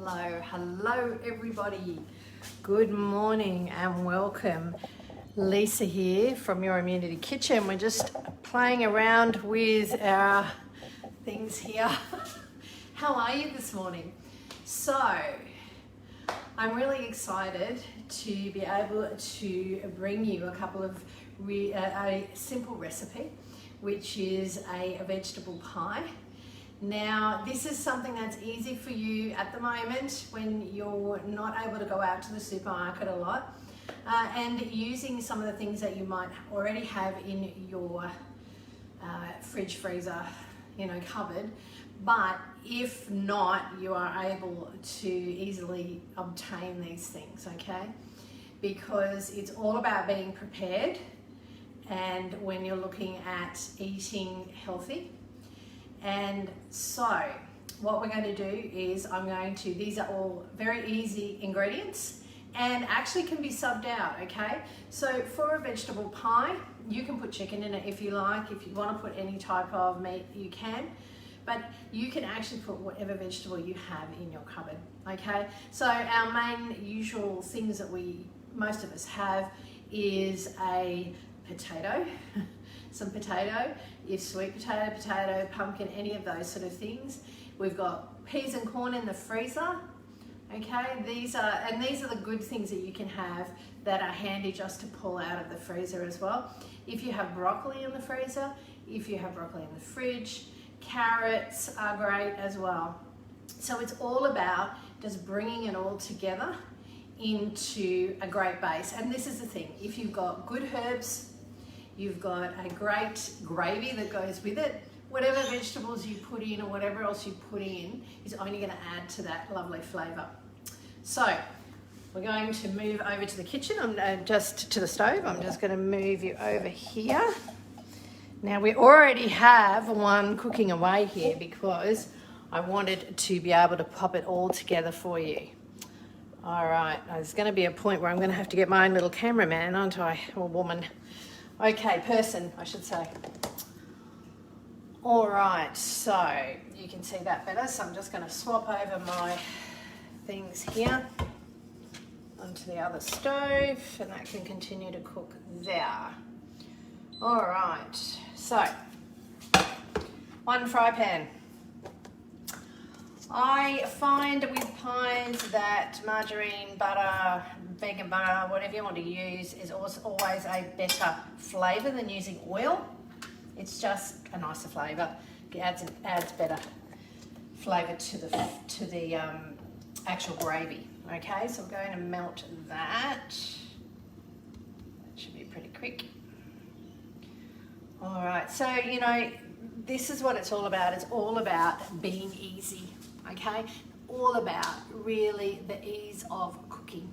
Hello everybody. Good morning and welcome. Lisa here from Your Immunity Kitchen. We're just playing around with our things here. How are you this morning? So, I'm really excited to be able to bring you a couple of a simple recipe, which is a vegetable pie. Now, this is something that's easy for you at the moment when you're not able to go out to the supermarket a lot, and using some of the things that you might already have in your fridge, freezer, cupboard. But if not, you are able to easily obtain these things, okay? Because it's all about being prepared, and when you're looking at eating healthy. And so what we're going to do is these are all very easy ingredients and actually can be subbed out, okay? So for a vegetable pie, you can put chicken in it if you like. If you want to put any type of meat, you can. But you can actually put whatever vegetable you have in your cupboard, okay? So our main usual things that most of us have is a potato, some potato, if sweet potato, pumpkin, any of those sort of things. We've got peas and corn in the freezer, okay? These are the good things that you can have that are handy just to pull out of the freezer as well. If you have broccoli in the freezer, if you have broccoli in the fridge, carrots are great as well. So it's all about just bringing it all together into a great base. And this is the thing, if you've got good herbs, you've got a great gravy that goes with it, whatever vegetables you put in or whatever else you put in is only going to add to that lovely flavour. So we're going to move over to the kitchen, just to the stove. I'm just going to move you over here. Now we already have one cooking away here because I wanted to be able to pop it all together for you. All right, there's going to be a point where I'm going to have to get my own little cameraman, aren't I? Or woman. Okay, person, I should say. All right, so you can see that better. So I'm just going to swap over my things here onto the other stove, and that can continue to cook there. All right, so one fry pan. I find with pies that margarine, butter, vegan butter, whatever you want to use, is always a better flavour than using oil. It's just a nicer flavour. It adds better flavour to the actual gravy. Okay, so I'm going to melt that. That should be pretty quick. All right, so this is what it's all about. It's all about being easy. Okay, all about really the ease of cooking.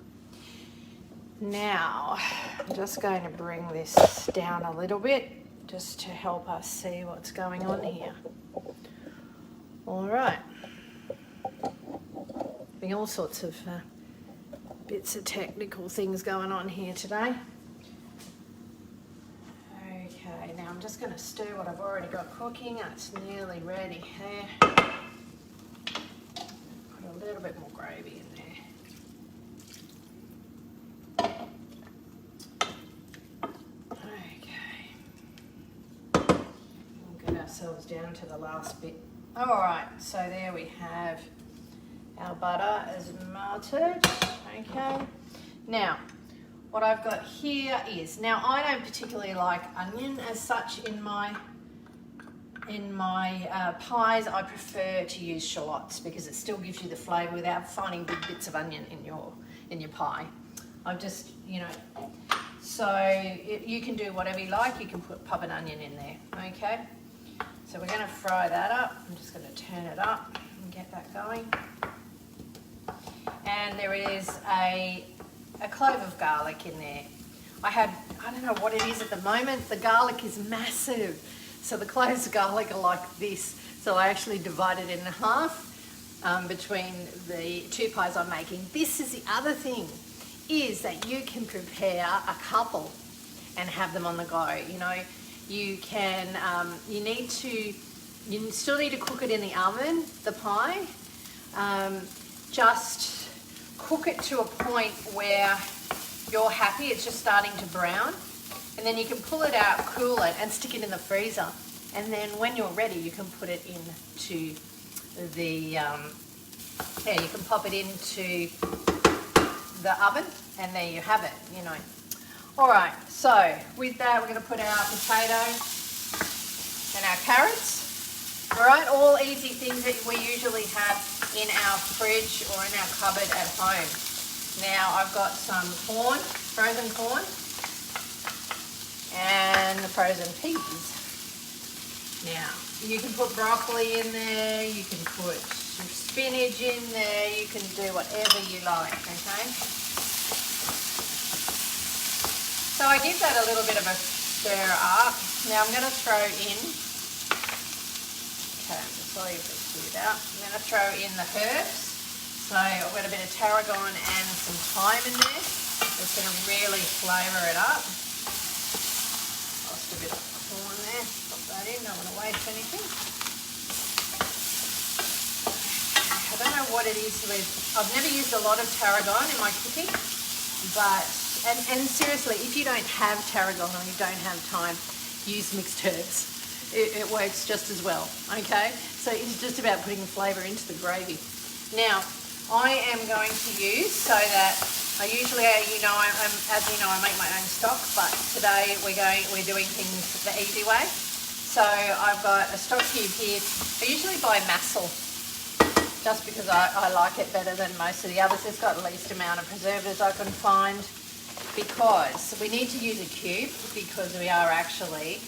Now, I'm just going to bring this down a little bit just to help us see what's going on here. All right, having all sorts of bits of technical things going on here today. Okay, now I'm just going to stir what I've already got cooking. It's nearly ready here. A little bit more gravy in there. Okay. We'll get ourselves down to the last bit. All right, so there we have our butter is melted. Okay. Now, what I've got here is, now I don't particularly like onion as such in my pies. I prefer to use shallots because it still gives you the flavour without finding big bits of onion in your pie. I've just, so you can do whatever you like. You can pop an onion in there, okay? So we're going to fry that up. I'm just going to turn it up and get that going. And there is a clove of garlic in there. I don't know what it is at the moment. The garlic is massive. So the cloves of garlic are like this. So I actually divided it in half between the two pies I'm making. This is the other thing, is that you can prepare a couple and have them on the go. You can, you still need to cook it in the oven, the pie, just cook it to a point where you're happy, it's just starting to brown. And then you can pull it out, cool it, and stick it in the freezer. And then when you're ready, you can put it into the, you can pop it into the oven, and there you have it, you know. All right, so with that, we're going to put our potato and our carrots. All right, all easy things that we usually have in our fridge or in our cupboard at home. Now I've got some corn, frozen corn, and the frozen peas. Now, you can put broccoli in there, you can put some spinach in there, you can do whatever you like, okay? So I give that a little bit of a stir up. Now I'm going to throw in, okay, I'm just sorry if it's cleared out. I'm going to throw in the herbs. So I've got a bit of tarragon and some thyme in there. It's going to really flavour it up. Lost a bit of corn there. Pop that in, don't want to waste anything. I don't know what it is with, I've never used a lot of tarragon in my cooking, but, and seriously, if you don't have tarragon or you don't have thyme, use mixed herbs. It works just as well, okay? So it's just about putting flavour into the gravy. Now, I am going to use, so that I usually, as you know, I make my own stock, but today we're doing things the easy way. So I've got a stock cube here. I usually buy Massel, just because I like it better than most of the others. It's got the least amount of preservatives I can find, because we need to use a cube because we are actually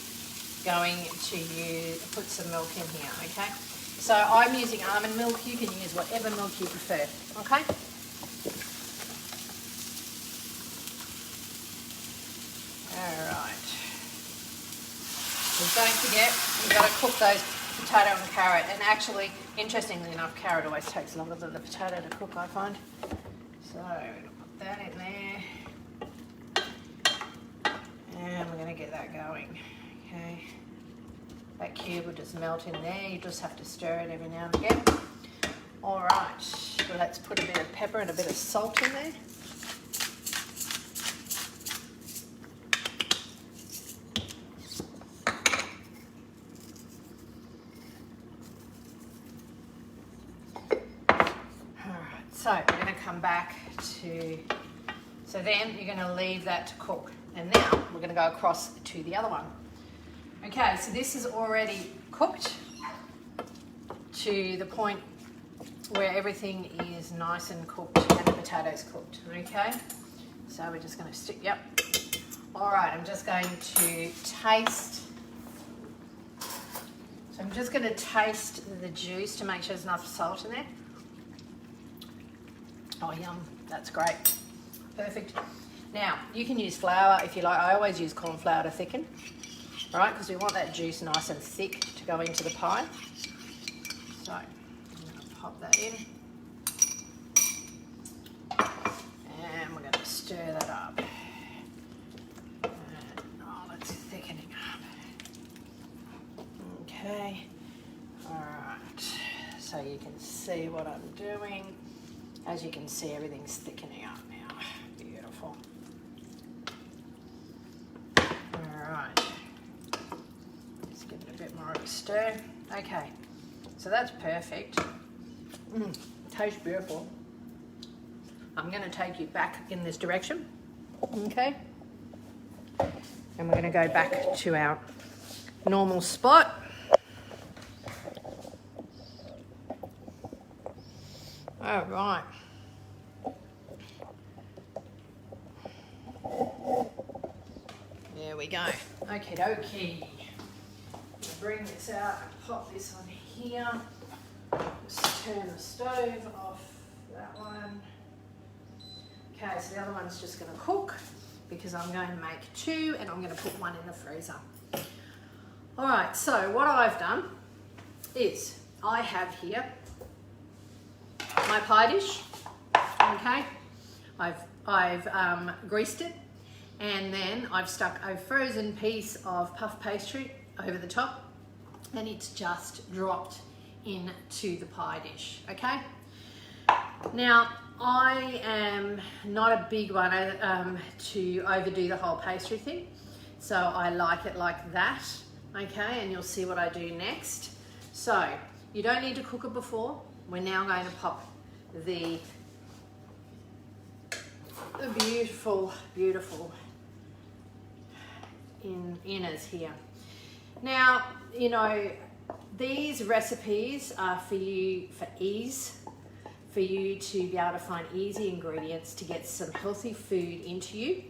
going to put some milk in here, okay? So I'm using almond milk. You can use whatever milk you prefer, okay? All right. So don't forget, you've got to cook those potato and carrot. And actually, interestingly enough, carrot always takes longer than the potato to cook, I find. So we're going to put that in there. And we're going to get that going, okay? That cube will just melt in there. You just have to stir it every now and again. All right, so let's put a bit of pepper and a bit of salt in there. All right, so we're going to come back to, so then you're going to leave that to cook. And now we're going to go across to the other one. Okay, so this is already cooked to the point where everything is nice and cooked and the potatoes cooked, okay? So we're just going to stick, yep. All right, I'm just going to taste. So I'm just going to taste the juice to make sure there's enough salt in there. Oh, yum, that's great. Perfect. Now, you can use flour if you like. I always use corn flour to thicken. Right, because we want that juice nice and thick to go into the pie. So, I'm going to pop that in. And we're going to stir that up. And, oh, it's thickening up. Okay. Alright. So you can see what I'm doing. As you can see, everything's thickening up now. Beautiful. Alright. Give it a bit more of a stir. Okay, so that's perfect. Tastes beautiful. I'm going to take you back in this direction, okay? And we're going to go back to our normal spot. All right. There we go. Okie dokie. Bring this out and pop this on here. Just turn the stove off, that one. Okay, so the other one's just going to cook because I'm going to make two and I'm going to put one in the freezer. All right, so what I've done is I have here my pie dish, okay? I've greased it, and then I've stuck a frozen piece of puff pastry over the top, and it's just dropped into the pie dish, okay? Now, I am not a big one to overdo the whole pastry thing. So I like it like that, okay? And you'll see what I do next. So you don't need to cook it before. We're now going to pop the beautiful, beautiful inners here. Now, you know, these recipes are for you for ease, for you to be able to find easy ingredients to get some healthy food into you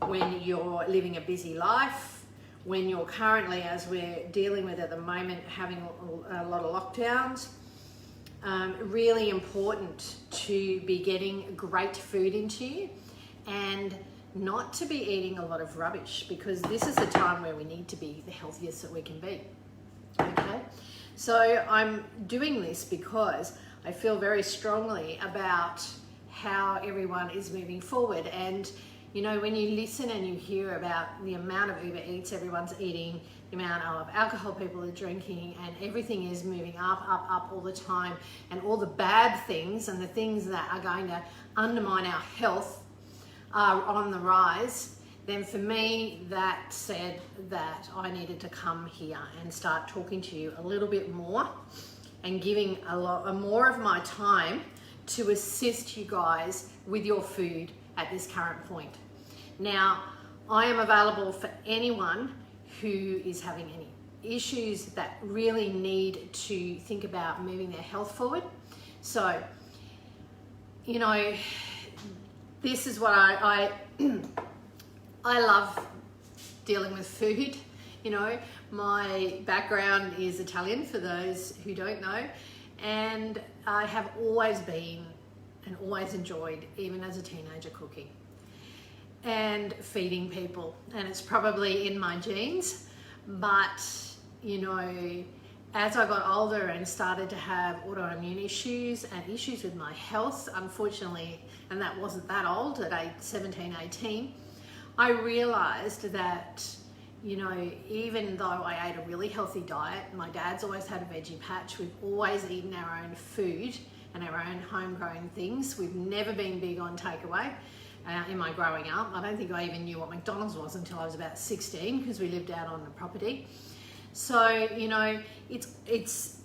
when you're living a busy life, when you're currently, as we're dealing with at the moment, having a lot of lockdowns. Really important to be getting great food into you and not to be eating a lot of rubbish, because this is the time where we need to be the healthiest that we can be. Okay, so I'm doing this because I feel very strongly about how everyone is moving forward. And you know, when you listen and you hear about the amount of Uber Eats everyone's eating, the amount of alcohol people are drinking, and everything is moving up all the time, and all the bad things and the things that are going to undermine our health are on the rise, then for me that said that I needed to come here and start talking to you a little bit more and giving a lot more of my time to assist you guys with your food at this current point. Now, I am available for anyone who is having any issues that really need to think about moving their health forward. So, you know, this is what I love dealing with food. You know, my background is Italian, for those who don't know, and I have always been and always enjoyed, even as a teenager, cooking and feeding people, and it's probably in my genes. But you know, as I got older and started to have autoimmune issues and issues with my health, unfortunately, and that wasn't that old, at 17, 18, I realized that, you know, even though I ate a really healthy diet, my dad's always had a veggie patch, we've always eaten our own food and our own homegrown things. We've never been big on takeaway. In my growing up, I don't think I even knew what McDonald's was until I was about 16, because we lived out on the property. So, you know, it's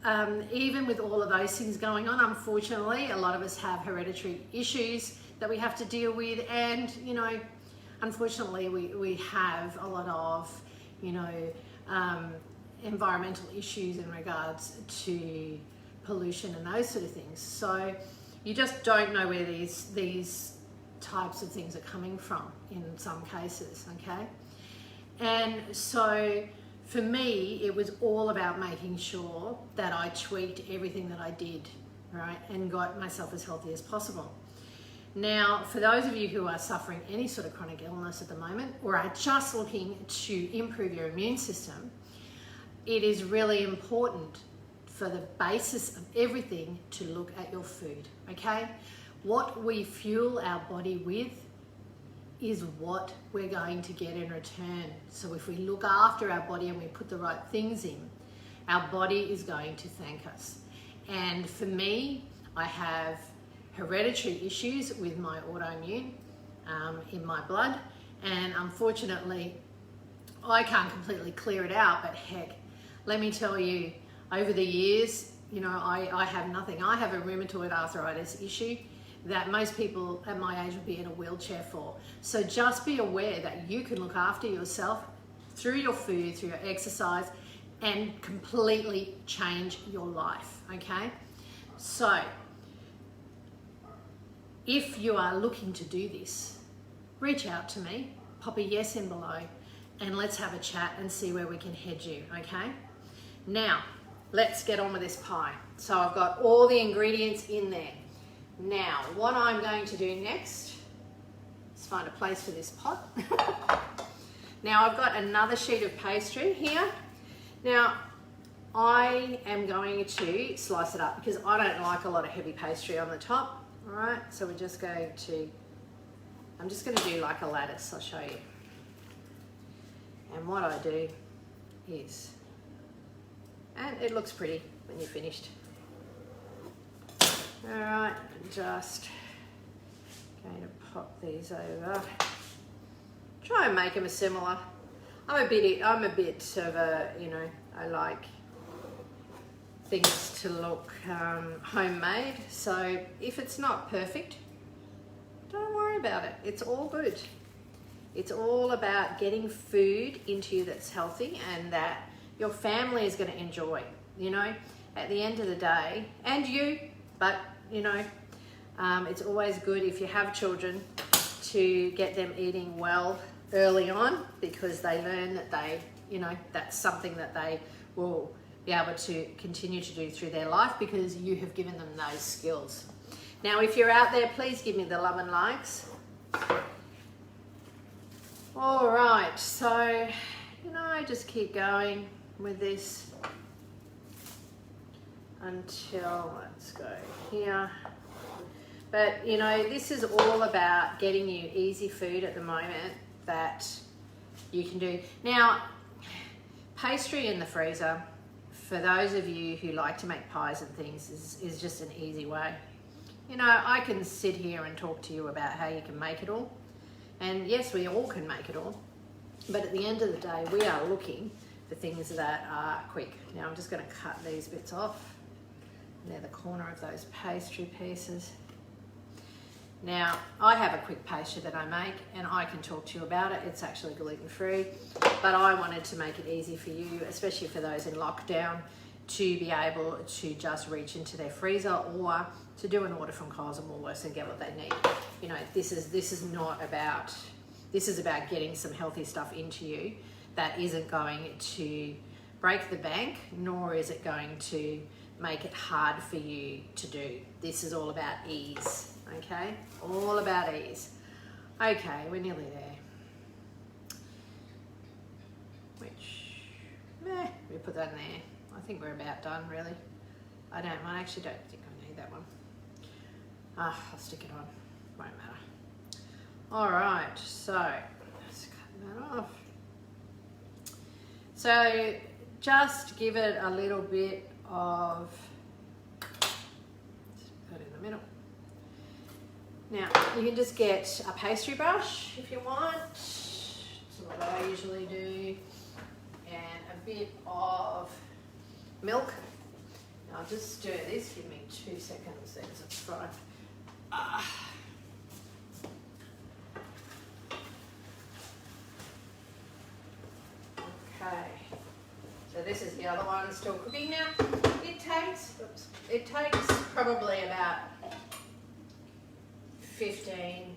even with all of those things going on, unfortunately, a lot of us have hereditary issues that we have to deal with. And, you know, unfortunately, we have a lot of, you know, environmental issues in regards to pollution and those sort of things. So you just don't know where these types of things are coming from in some cases, okay? And so for me, it was all about making sure that I tweaked everything that I did, right? And got myself as healthy as possible. Now, for those of you who are suffering any sort of chronic illness at the moment, or are just looking to improve your immune system, it is really important for the basis of everything to look at your food, okay? What we fuel our body with is what we're going to get in return. So if we look after our body and we put the right things in, our body is going to thank us. And for me, I have hereditary issues with my autoimmune in my blood, and unfortunately I can't completely clear it out, but heck, let me tell you, over the years, you know, I have nothing. I have a rheumatoid arthritis issue that most people at my age would be in a wheelchair for. So just be aware that you can look after yourself through your food, through your exercise, and completely change your life, okay? So if you are looking to do this, reach out to me, pop a yes in below, and let's have a chat and see where we can head you, okay? Now, let's get on with this pie. So I've got all the ingredients in there. Now, what I'm going to do next is find a place for this pot. Now, I've got another sheet of pastry here. Now, I am going to slice it up because I don't like a lot of heavy pastry on the top. All right, so we're just going to, I'm just going to do like a lattice, I'll show you. And what I do is, and it looks pretty when you're finished. All right, just going to pop these over. Try and make them similar. I'm a bit of a, you know, I like things to look homemade. So if it's not perfect, don't worry about it. It's all good. It's all about getting food into you that's healthy and that your family is going to enjoy, you know, at the end of the day, and you, but you know, it's always good if you have children to get them eating well early on, because they learn that they, you know, that's something that they will be able to continue to do through their life because you have given them those skills. Now, if you're out there, please give me the love and likes. All right, so, you know, just keep going with this until, let's go here. But, you know, this is all about getting you easy food at the moment that you can do. Now, pastry in the freezer, for those of you who like to make pies and things, is just an easy way. You know, I can sit here and talk to you about how you can make it all. And yes, we all can make it all. But at the end of the day, we are looking for things that are quick. Now, I'm just going to cut these bits off. They're the corner of those pastry pieces. Now, I have a quick pastry that I make and I can talk to you about it. It's actually gluten-free, but I wanted to make it easy for you, especially for those in lockdown, to be able to just reach into their freezer or to do an order from Coles and Woolworths and get what they need. You know, this is about getting some healthy stuff into you that isn't going to break the bank, nor is it going to make it hard for you to do. This is all about ease, okay? All about ease. Okay, we're nearly there. We put that in there. I think we're about done, really. I actually don't think I need that one. I'll stick it on, won't matter. All right, so let's cut that off. So just give it a little bit of, put it in the middle. Now, you can just get a pastry brush if you want. That's what I usually do. And a bit of milk. I'll just stir this. Give me 2 seconds. There's a fry. Okay. So this is the other one still cooking now. It takes probably about 15,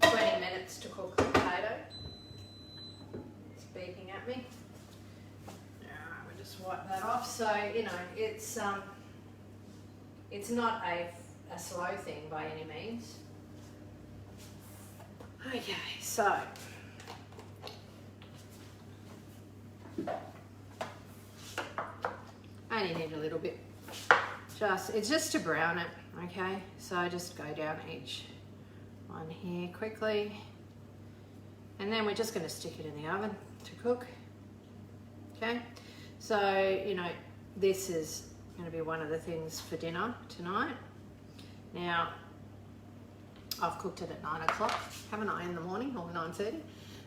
20 minutes to cook the potato. It's beeping at me. Alright, we'll just wipe that off. So, you know, it's not a slow thing by any means. Okay, so I only need a little bit. It's just to brown it, okay? So I just go down each one here quickly. And then we're just going to stick it in the oven to cook. Okay? So, you know, this is going to be one of the things for dinner tonight. Now, I've cooked it at 9 o'clock, haven't I, in the morning, or 9:30?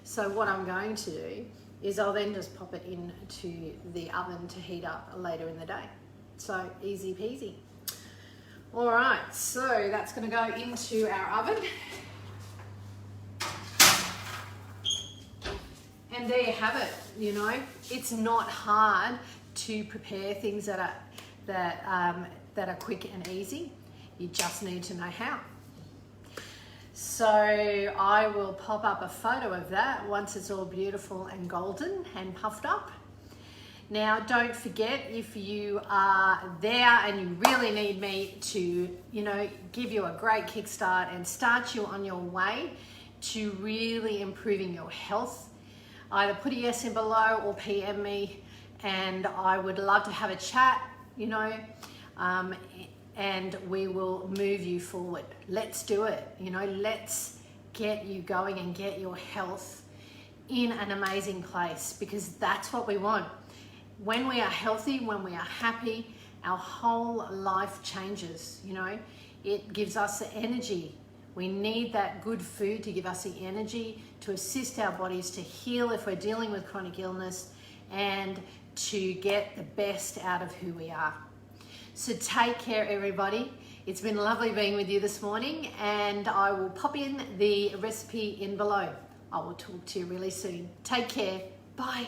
So what I'm going to do is I'll then just pop it into the oven to heat up later in the day. So easy peasy. All right, so that's going to go into our oven. And there you have it. You know, it's not hard to prepare things that are quick and easy. You just need to know how. So I will pop up a photo of that once it's all beautiful and golden and puffed up. Now, don't forget, if you are there and you really need me to, you know, give you a great kickstart and start you on your way to really improving your health, either put a yes in below or PM me, and I would love to have a chat, you know, and we will move you forward. Let's do it. You know, let's get you going and get your health in an amazing place, because that's what we want. When we are healthy, when we are happy, our whole life changes, you know. It gives us the energy. We need that good food to give us the energy to assist our bodies to heal if we're dealing with chronic illness and to get the best out of who we are. So take care, everybody. It's been lovely being with you this morning, and I will pop in the recipe in below. I will talk to you really soon. Take care. Bye.